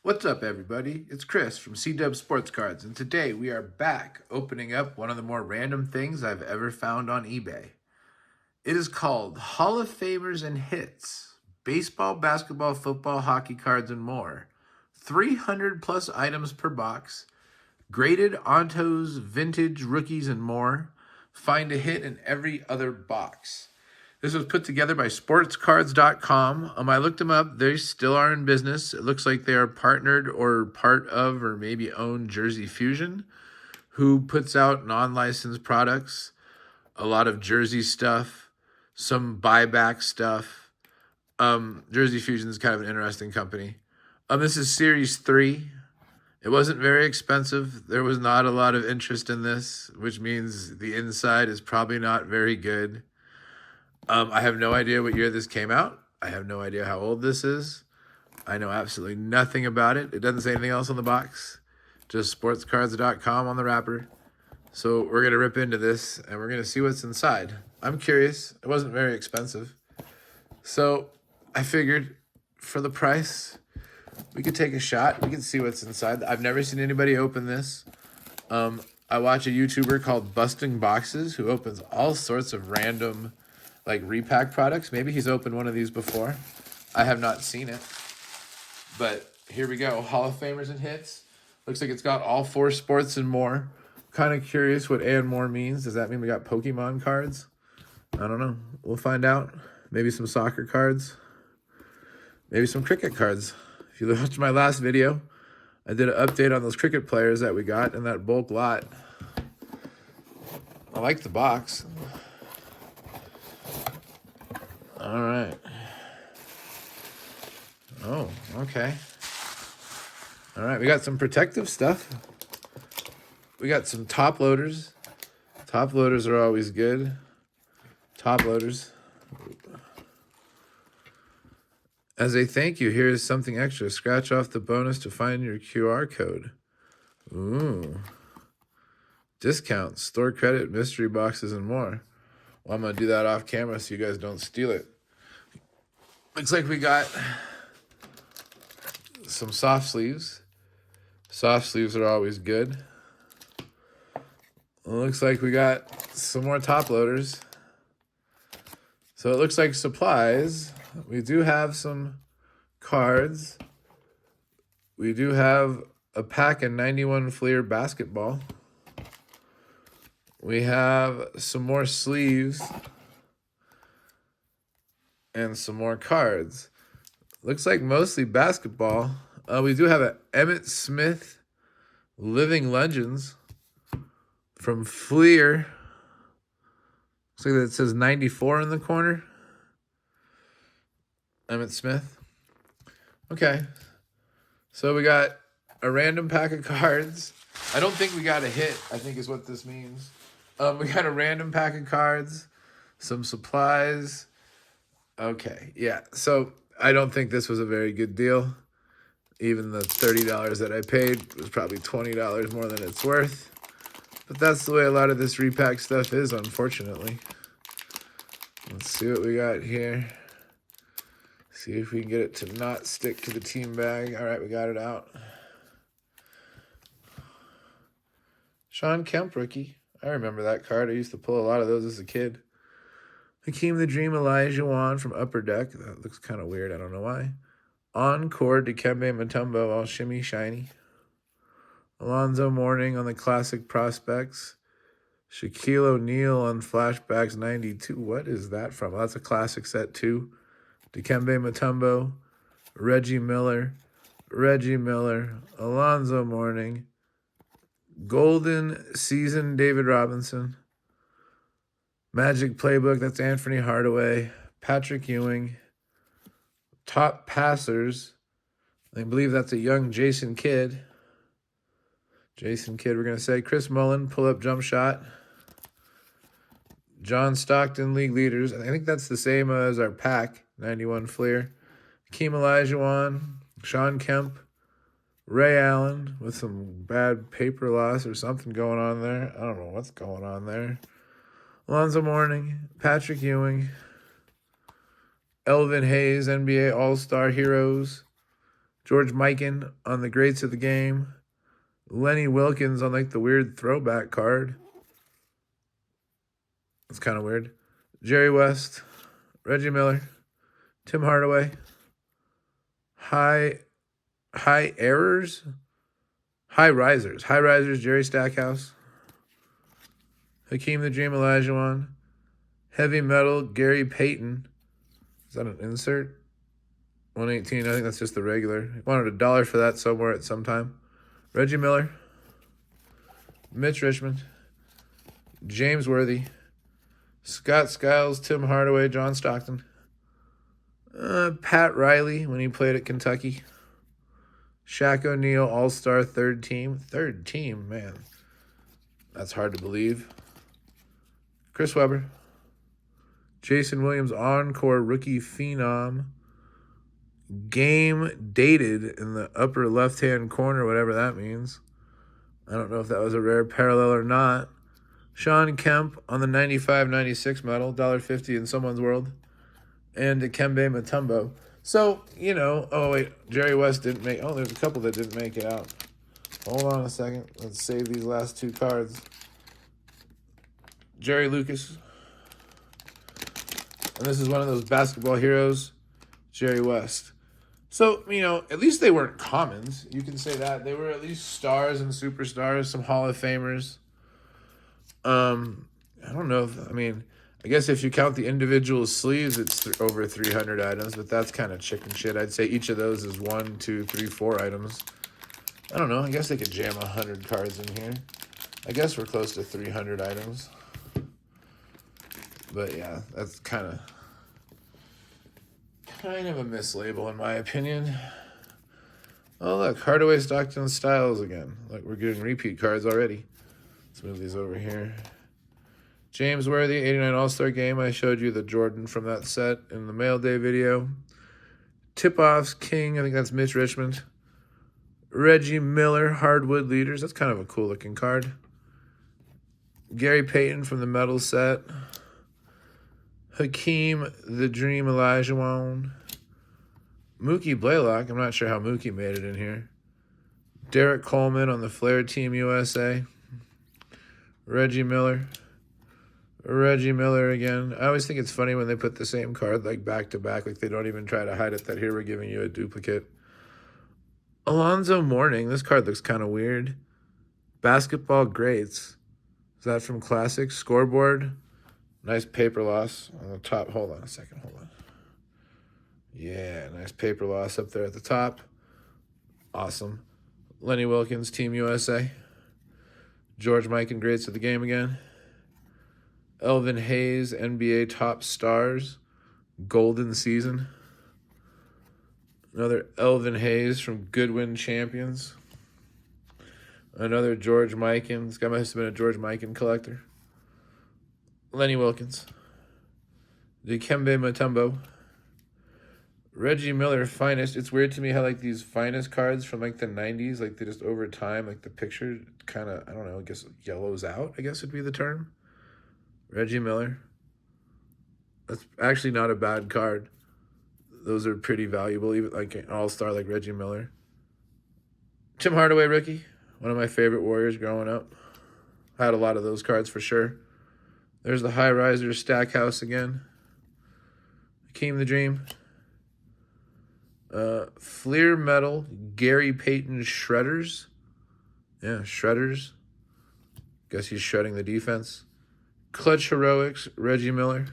What's up, everybody? It's Chris from C-Dub Sports Cards, and today we are back opening up one of the more random things I've ever found on eBay. It is called Hall of Famers and Hits, baseball, basketball, football, hockey cards, and more. 300 plus items per box, graded ontos, vintage, rookies, and more. Find a hit in every other box. This was put together by sportscards.com. I looked them up. They still are in business. It looks like they are partnered or part of or maybe own Jersey Fusion, who puts out non-licensed products, a lot of Jersey stuff, some buyback stuff. Jersey Fusion is kind of an interesting company. This is Series 3. It wasn't very expensive. There was not a lot of interest in this, which means the inside is probably not very good. I have no idea what year this came out. I have no idea how old this is. I know absolutely nothing about it. It doesn't say anything else on the box. Just sportscards.com on the wrapper. So we're going to rip into this, and we're going to see what's inside. I'm curious. It wasn't very expensive. So I figured for the price, we could take a shot. We can see what's inside. I've never seen anybody open this. I watch a YouTuber called Busting Boxes who opens all sorts of random repack products. Maybe he's opened one of these before. I have not seen it. But here we go. Hall of Famers and Hits. Looks like it's got all 4 sports and more. Kind of curious what and more means. Does that mean we got Pokemon cards? I don't know. We'll find out. Maybe some soccer cards. Maybe some cricket cards. If you watched my last video, I did an update on those cricket players that we got in that bulk lot. I like the box. All right. Oh, okay. All right, we got some protective stuff. We got some top loaders. Top loaders are always good. Top loaders. As a thank you, here is something extra. Scratch off the bonus to find your QR code. Ooh. Discounts, store credit, mystery boxes, and more. Well, I'm going to do that off camera so you guys don't steal it. Looks like we got some soft sleeves. Soft sleeves are always good. Looks like we got some more top loaders. So it looks like supplies. We do have some cards. We do have a pack of 91 Fleer basketball. We have some more sleeves and some more cards. Looks like mostly basketball. We do have an Emmitt Smith Living Legends from Fleer. Looks like it says 94 in the corner. Emmitt Smith. Okay. So we got a random pack of cards. I don't think we got a hit, I think is what this means. We got a random pack of cards, some supplies. Okay, yeah. So I don't think this was a very good deal. Even the $30 that I paid was probably $20 more than it's worth. But that's the way a lot of this repack stuff is, unfortunately. Let's see what we got here. See if we can get it to not stick to the team bag. All right, we got it out. Sean Kemp rookie. I remember that card. I used to pull a lot of those as a kid. Hakeem the Dream Elijah Wan from Upper Deck. That looks kind of weird. I don't know why. Encore Dikembe Mutombo, all shimmy shiny. Alonzo Mourning on the Classic Prospects. Shaquille O'Neal on Flashbacks 92. What is that from? Well, that's a classic set too. Dikembe Mutombo. Reggie Miller. Alonzo Mourning. Golden Season David Robinson. Magic Playbook, that's Anthony Hardaway. Patrick Ewing. Top Passers. I believe that's a young Jason Kidd. We're going to say. Chris Mullen, pull-up jump shot. John Stockton, league leaders. I think that's the same as our pack, 91 Fleer. Hakeem Olajuwon, Sean Kemp, Ray Allen with some bad paper loss or something going on there. I don't know what's going on there. Alonzo Mourning, Patrick Ewing, Elvin Hayes, NBA All-Star Heroes, George Mikan on the greats of the game. Lenny Wilkens on like the weird throwback card. It's kind of weird. Jerry West, Reggie Miller, Tim Hardaway. High errors, high risers, Jerry Stackhouse. Hakeem the Dream Olajuwon. Heavy metal, Gary Payton. Is that an insert? 118, I think that's just the regular. Wanted $1 for that somewhere at some time. Reggie Miller. Mitch Richmond. James Worthy. Scott Skiles, Tim Hardaway, John Stockton. Pat Riley when he played at Kentucky. Shaq O'Neal, All-Star, third team. Third team, man. That's hard to believe. Chris Webber. Jason Williams, Encore Rookie Phenom. Game dated in the upper left-hand corner, whatever that means. I don't know if that was a rare parallel or not. Sean Kemp on the 95-96 medal, $1.50 in someone's world. And Dikembe Mutombo. So, you know, oh wait, Jerry West didn't make, oh, there's a couple that didn't make it out. Hold on a second. Let's save these last two cards. Jerry Lucas. And this is one of those basketball heroes, Jerry West. So, you know, at least they weren't commons. You can say that. They were at least stars and superstars, some Hall of Famers. I don't know if, I mean, I guess if you count the individual sleeves, it's over 300 items, but that's kind of chicken shit. I'd say each of those is 1, 2, 3, 4 items. I don't know. I guess they could jam 100 cards in here. I guess we're close to 300 items. But yeah, that's kind of a mislabel in my opinion. Oh look, Hardaway, Stockton, Styles again. Look, we're getting repeat cards already. Let's move these over here. James Worthy, 89 All-Star Game. I showed you the Jordan from that set in the Mail Day video. Tip-Offs King, I think that's Mitch Richmond. Reggie Miller, Hardwood Leaders. That's kind of a cool-looking card. Gary Payton from the metal set. Hakeem the Dream Olajuwon. Mookie Blaylock. I'm not sure how Mookie made it in here. Derek Coleman on the Flair Team USA. Reggie Miller. Reggie Miller again. I always think it's funny when they put the same card like back to back, like they don't even try to hide it that here we're giving you a duplicate. Alonzo Mourning. This card looks kind of weird. Basketball Greats. Is that from Classic? Scoreboard. Nice paper loss on the top. Hold on a second. Hold on. Yeah, nice paper loss up there at the top. Awesome. Lenny Wilkens, Team USA. George Mikan, greats of the game again. Elvin Hayes, NBA Top Stars, Golden Season. Another Elvin Hayes from Goodwin Champions. Another George Mikan. This guy must have been a George Mikan collector. Lenny Wilkens. Dikembe Mutombo. Reggie Miller, Finest. It's weird to me how like these Finest cards from like the 90s, like they just over time, like the picture kind of, I don't know, I guess yellows out, I guess would be the term. Reggie Miller. That's actually not a bad card. Those are pretty valuable, even like an all-star like Reggie Miller. Tim Hardaway, rookie. One of my favorite Warriors growing up. I had a lot of those cards for sure. There's the High Riser Stackhouse again. Hakeem the Dream. Fleer Metal, Gary Payton Shredders. Yeah, Shredders. Guess he's shredding the defense. Clutch Heroics, Reggie Miller.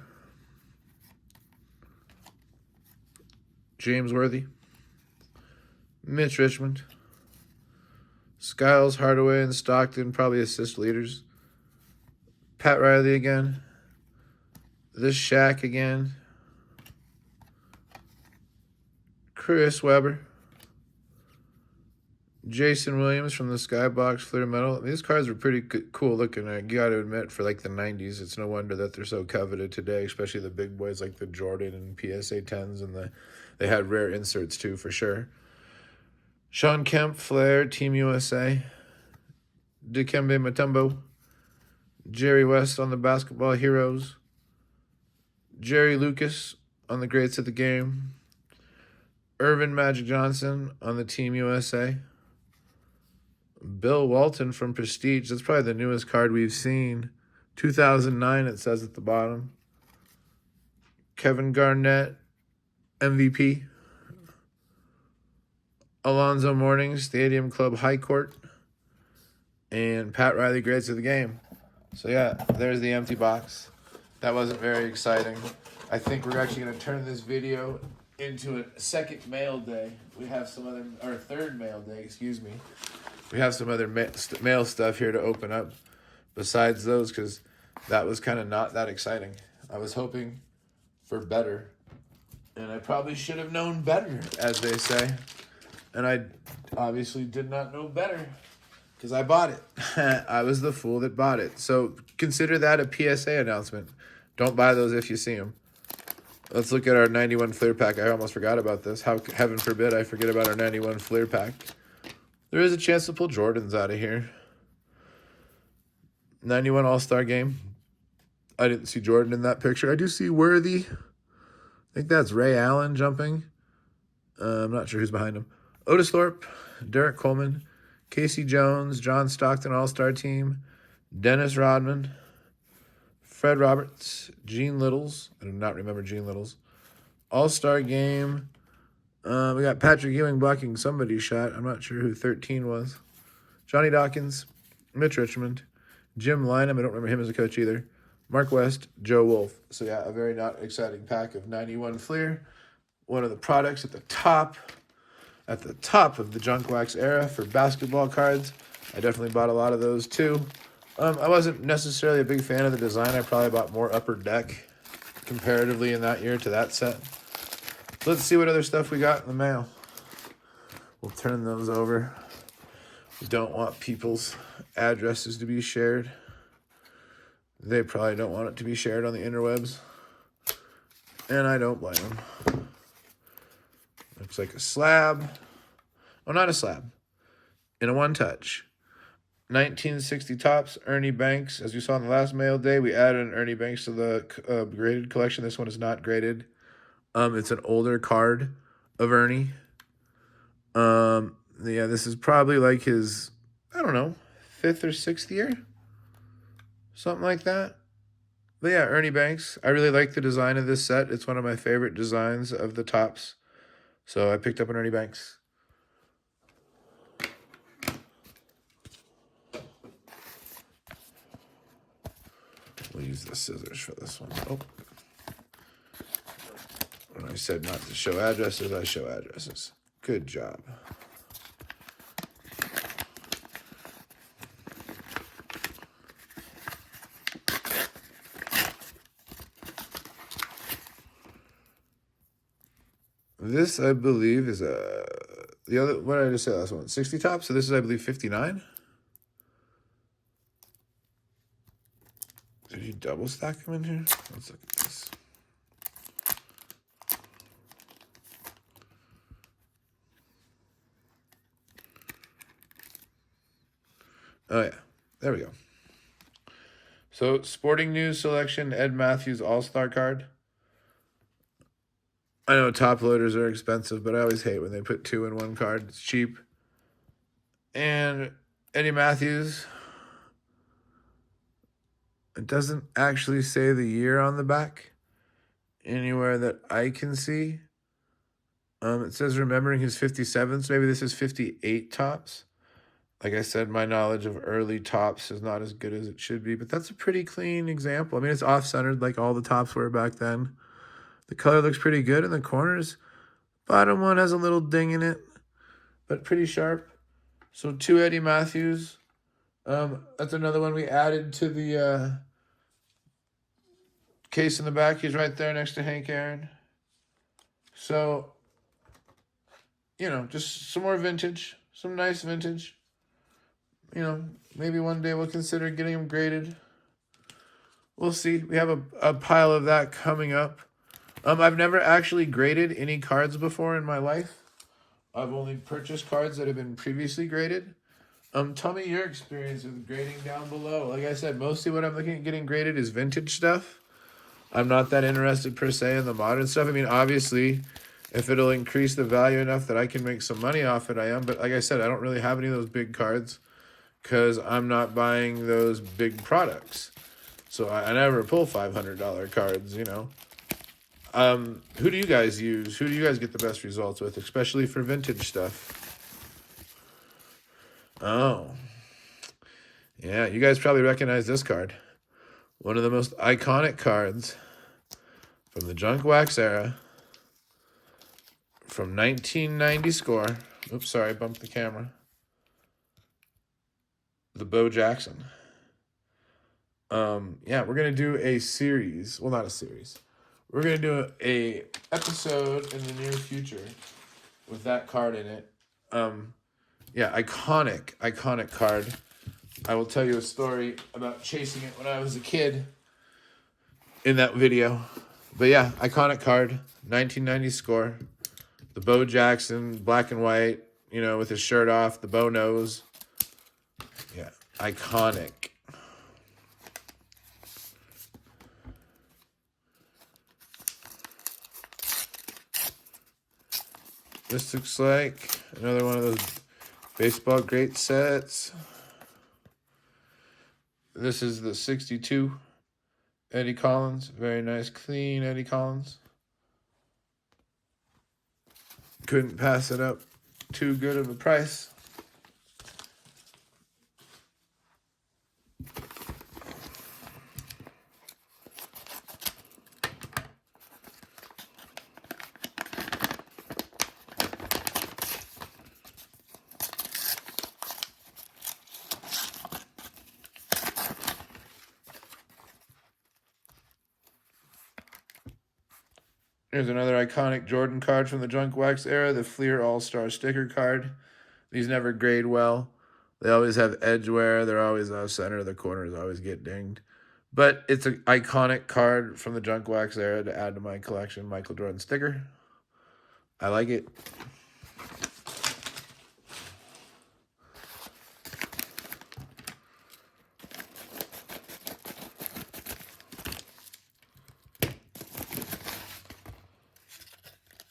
James Worthy. Mitch Richmond. Skiles, Hardaway, and Stockton, probably assist leaders. Pat Riley again. This Shaq again. Chris Webber. Jason Williams from the Skybox Fleer Metal. These cards were pretty cool looking. I got to admit, for like the 90s, it's no wonder that they're so coveted today, especially the big boys like the Jordan and PSA 10s, and they had rare inserts too, for sure. Sean Kemp, Flair, Team USA. Dikembe Mutombo. Jerry West on the Basketball Heroes. Jerry Lucas on the Greats of the Game. Irvin Magic Johnson on the Team USA. Bill Walton from Prestige. That's probably the newest card we've seen. 2009, it says at the bottom. Kevin Garnett, MVP. Alonzo Mourning, Stadium Club High Court. And Pat Riley, Grades of the Game. So yeah, there's the empty box. That wasn't very exciting. I think we're actually going to turn this video into a second mail day. We have some other, or third mail day, excuse me. We have some other mail stuff here to open up besides those, because that was kind of not that exciting. I was hoping for better, and I probably should have known better, as they say. And I obviously did not know better, because I bought it. I was the fool that bought it. So consider that a PSA announcement. Don't buy those if you see them. Let's look at our 91 Fleer Pack. I almost forgot about this. How, heaven forbid I forget about our 91 Fleer Pack. There is a chance to pull Jordans out of here. 91 All-Star Game. I didn't see Jordan in that picture. I do see Worthy. I think that's Ray Allen jumping. I'm not sure who's behind him. Otis Thorpe, Derek Coleman, Casey Jones, John Stockton All-Star Team, Dennis Rodman, Fred Roberts, Gene Littles. I do not remember Gene Littles. All-Star Game. We got Patrick Ewing blocking somebody's shot. I'm not sure who 13 was. Johnny Dawkins, Mitch Richmond, Jim Lynam. I don't remember him as a coach either. Mark West, Joe Wolf. So yeah, a very not exciting pack of 91 Fleer. One of the products at the top of the junk wax era for basketball cards. I definitely bought a lot of those too. I wasn't necessarily a big fan of the design. I probably bought more Upper Deck comparatively in that year to that set. Let's see what other stuff we got in the mail. We'll turn those over. We don't want people's addresses to be shared. They probably don't want it to be shared on the interwebs. And I don't blame them. Looks like a slab. Oh, not a slab. In a one-touch. 1960 Topps, Ernie Banks. As you saw on the last mail day, we added an Ernie Banks to the graded collection. This one is not graded. It's an older card of Ernie. Yeah, this is probably like his, I don't know, 5th or 6th year? Something like that. But yeah, Ernie Banks. I really like the design of this set. It's one of my favorite designs of the Topps. So I picked up an Ernie Banks. We'll use the scissors for this one. Oh. When I said not to show addresses, I show addresses. Good job. This, I believe, is the other, what did I just say last one? 60 Topps. So this is, I believe, 59. Did you double stack them in here? Let's look at this. Oh, yeah. There we go. So, Sporting News selection, Ed Matthews All-Star card. I know top loaders are expensive, but I always hate when they put 2 in one card. It's cheap. And Eddie Matthews. It doesn't actually say the year on the back anywhere that I can see. It says remembering his 57th. Maybe this is 58 Topps. Like I said, my knowledge of early Topps is not as good as it should be, but that's a pretty clean example. I mean, it's off-centered like all the Topps were back then. The color looks pretty good in the corners. Bottom one has a little ding in it, but pretty sharp. So 2 Eddie Matthews. That's another one we added to the case in the back. He's right there next to Hank Aaron. So, you know, just some more vintage. Some nice vintage. You know, maybe one day we'll consider getting them graded. We'll see. We have a pile of that coming up. I've never actually graded any cards before in my life. I've only purchased cards that have been previously graded. Tell me your experience with grading down below. Like I said, mostly what I'm looking at getting graded is vintage stuff. I'm not that interested per se in the modern stuff. I mean, obviously, If it'll increase the value enough that I can make some money off it, I am. But like I said, I don't really have any of those big cards because I'm not buying those big products. So I never pull $500 cards, you know. Who do you guys use? Who do you guys get the best results with, especially for vintage stuff? Oh, yeah, you guys probably recognize this card. One of the most iconic cards from the junk wax era, from 1990 score. Oops, sorry, bumped the camera. The Bo Jackson. Yeah, we're gonna do a series. Well, not a series. We're gonna do a episode in the near future with that card in it. Yeah, iconic card. I will tell you a story about chasing it when I was a kid in that video. But yeah, iconic card, 1990 score. The Bo Jackson, black and white, you know, with his shirt off, the bow nose. Yeah, iconic. This looks like another one of those baseball great sets. This is the 62 Eddie Collins. Very nice, clean Eddie Collins. Couldn't pass it up too good of a price. Here's another iconic Jordan card from the junk wax era, the Fleer All-Star sticker card. These never grade well. They always have edge wear. They're always off center. The corners always get dinged. But it's an iconic card from the junk wax era to add to my collection. Michael Jordan sticker. I like it.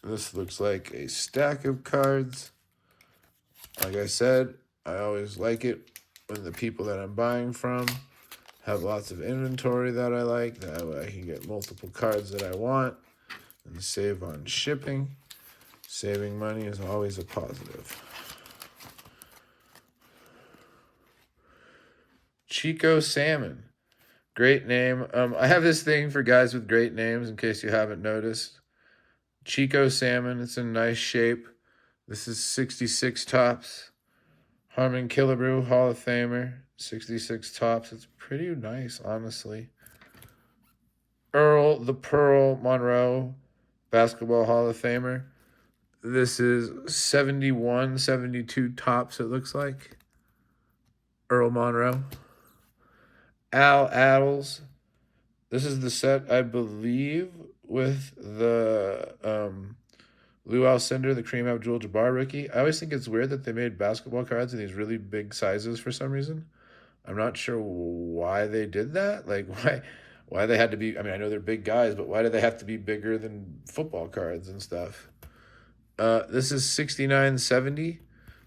This looks like a stack of cards. Like I said, I always like it when the people that I'm buying from have lots of inventory that I like. That way I can get multiple cards that I want and save on shipping. Saving money is always a positive. Chico Salmon. Great name. I have this thing for guys with great names in case you haven't noticed. Chico Salmon, it's in nice shape. This is 66 tops. Harmon Killebrew, Hall of Famer, 66 tops. It's pretty nice, honestly. Earl the Pearl Monroe, Basketball Hall of Famer. This is 71, 72 tops, it looks like. Earl Monroe. Al Attles. This is the set, I believe, with the Lou Alcindor, the Kareem Abdul-Jabbar rookie. I always think it's weird that they made basketball cards in these really big sizes for some reason. I'm not sure why they did that. Like, why they had to be... I mean, I know they're big guys, but why do they have to be bigger than football cards and stuff? This is 6970.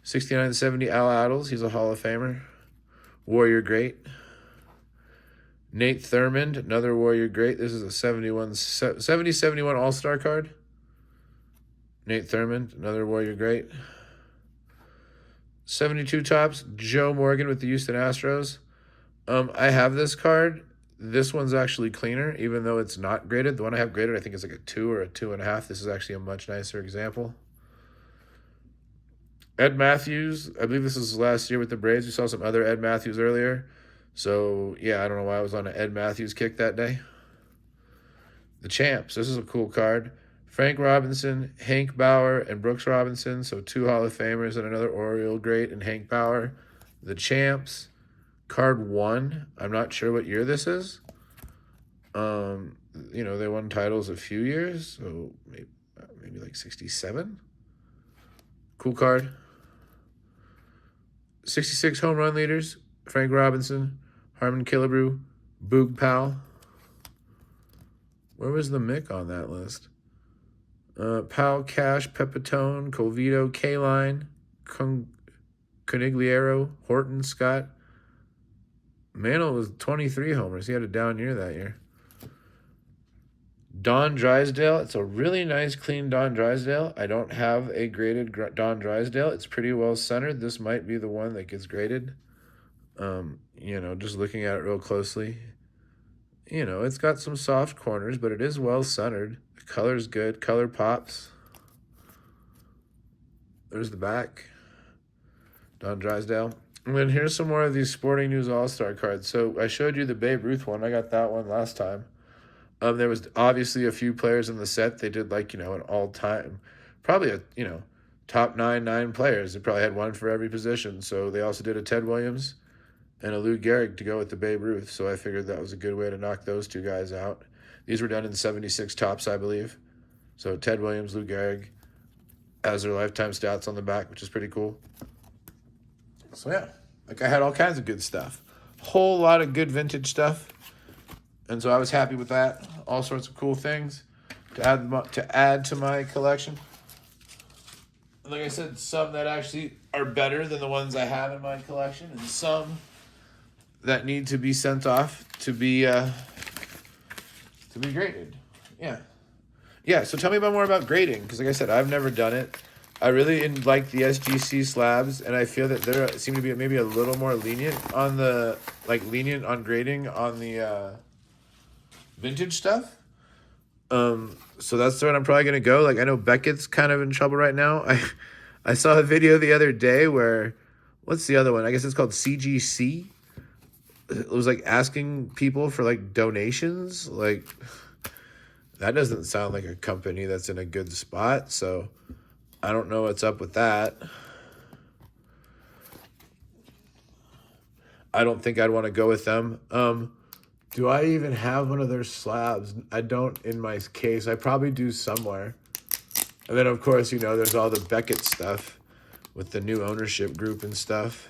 6970 Al Attles. He's a Hall of Famer. Warrior great. Nate Thurmond, another Warrior great. This is a 70-71 All-Star card. Nate Thurmond, another Warrior great. 72 tops, Joe Morgan with the Houston Astros. I have this card. This one's actually cleaner, even though it's not graded. The one I have graded, I think it's like a 2 or a 2.5. This is actually a much nicer example. Ed Matthews, I believe this was last year with the Braves. We saw some other Ed Matthews earlier. So, yeah, I don't know why I was on an Ed Matthews kick that day. The Champs. This is a cool card. Frank Robinson, Hank Bauer, and Brooks Robinson. So 2 Hall of Famers and another Oriole great and Hank Bauer. The Champs. Card 1. I'm not sure what year this is. You know, they won titles a few years. So maybe like 67. Cool card. 66 home run leaders. Frank Robinson, Harmon Killebrew, Boog Powell. Where was the Mick on that list? Pal, Cash, Pepitone, Colvito, K-Line, Conigliaro, Horton, Scott. Mantle was 23 homers. He had a down year that year. Don Drysdale. It's a really nice, clean Don Drysdale. I don't have a graded Don Drysdale. It's pretty well centered. This might be the one that gets graded. Just looking at it real closely. It's got some soft corners, but it is well centered. The color's good. Color pops. There's the back. Don Drysdale. And then here's some more of these Sporting News All-Star cards. So I showed you the Babe Ruth one. I got that one last time. There was obviously a few players in the set. They did an all-time, probably top 9 players. They probably had one for every position. So they also did a Ted Williams and a Lou Gehrig to go with the Babe Ruth. So I figured that was a good way to knock those two guys out. These were done in 76 tops, I believe. So Ted Williams, Lou Gehrig has their lifetime stats on the back, which is pretty cool. So yeah, I had all kinds of good stuff. Whole lot of good vintage stuff. And so I was happy with that. All sorts of cool things to add to my collection. Like I said, some that actually are better than the ones I have in my collection, and some that need to be sent off to be graded. Yeah. So tell me more about grading, because like I said, I've never done it. I really like the SGC slabs, and I feel that they seem to be maybe a little more lenient on grading on the vintage stuff. So that's the one I'm probably gonna go. I know Beckett's kind of in trouble right now. I saw a video the other day where, what's the other one? I guess it's called CGC. It was asking people for donations. That doesn't sound like a company that's in a good spot. So I don't know what's up with that. I don't think I'd want to go with them. Do I even have one of their slabs? I don't in my case. I probably do somewhere. And then, of course, there's all the Beckett stuff with the new ownership group and stuff.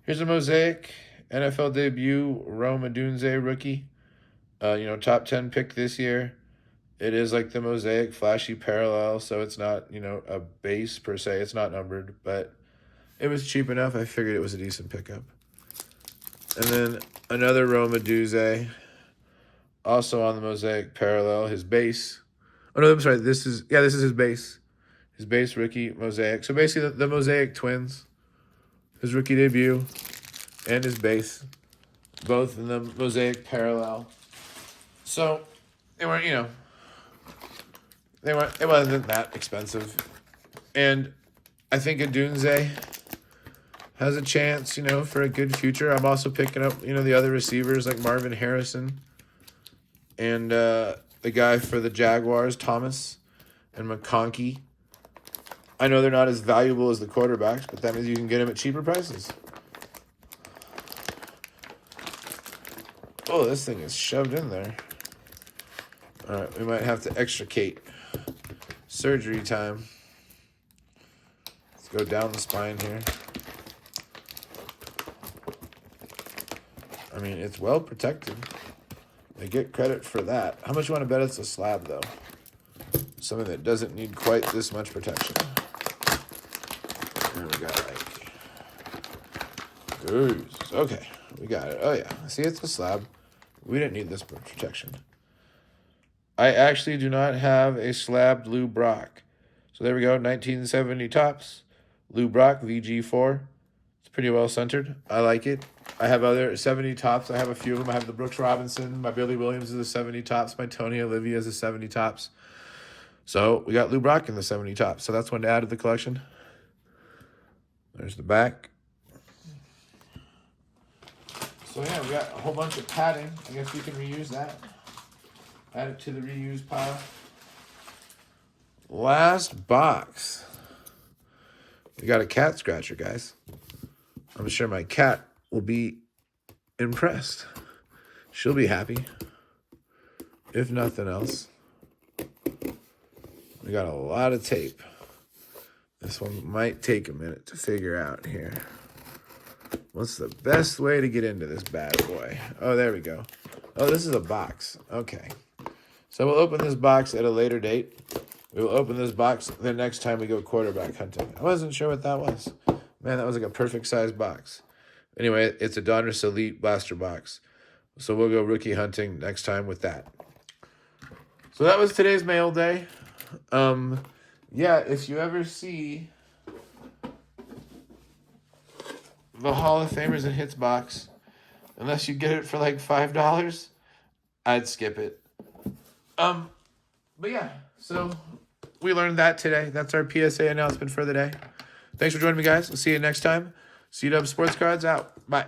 Here's a Mosaic NFL debut, Rome Odunze rookie. Top 10 pick this year. It is the Mosaic flashy parallel, so it's not, a base per se. It's not numbered, but it was cheap enough. I figured it was a decent pickup. And then another Rome Odunze, also on the Mosaic parallel, his base. Oh, no, I'm sorry. This is his base. His base rookie Mosaic. So basically the Mosaic twins, his rookie debut and his base, both in the Mosaic parallel. So they weren't, it wasn't that expensive. And I think Odunze has a chance, for a good future. I'm also picking up, the other receivers like Marvin Harrison and the guy for the Jaguars, Thomas and McConkey. I know they're not as valuable as the quarterbacks, but that means you can get them at cheaper prices. Oh, this thing is shoved in there. All right, we might have to extricate. Surgery time. Let's go down the spine here. I mean, it's well protected. They get credit for that. How much you want to bet it's a slab, though? Something that doesn't need quite this much protection. And we got ooze. Okay, we got it. Oh, yeah. See, it's a slab. We didn't need this much protection. I actually do not have a slabbed Lou Brock. So there we go, 1970 tops. Lou Brock, VG4. It's pretty well centered. I like it. I have other 70 tops. I have a few of them. I have the Brooks Robinson. My Billy Williams is a 70 tops. My Tony Olivia is a 70 tops. So we got Lou Brock in the 70 tops. So that's one to add to the collection. There's the back. So yeah, we got a whole bunch of padding. I guess we can reuse that. Add it to the reuse pile. Last box. We got a cat scratcher, guys. I'm sure my cat will be impressed. She'll be happy. If nothing else. We got a lot of tape. This one might take a minute to figure out here. What's the best way to get into this bad boy? Oh, there we go. Oh, this is a box. Okay. So we'll open this box at a later date. We will open this box the next time we go quarterback hunting. I wasn't sure what that was. Man, that was like a perfect size box. Anyway, it's a Donruss Elite Blaster box. So we'll go rookie hunting next time with that. So that was today's mail day. Yeah, if you ever see the Hall of Famers and Hits box, unless you get it for like $5, I'd skip it. But yeah, so we learned that today. That's our PSA announcement for the day. Thanks for joining me, guys. We'll see you next time. CW Sports Cards out. Bye.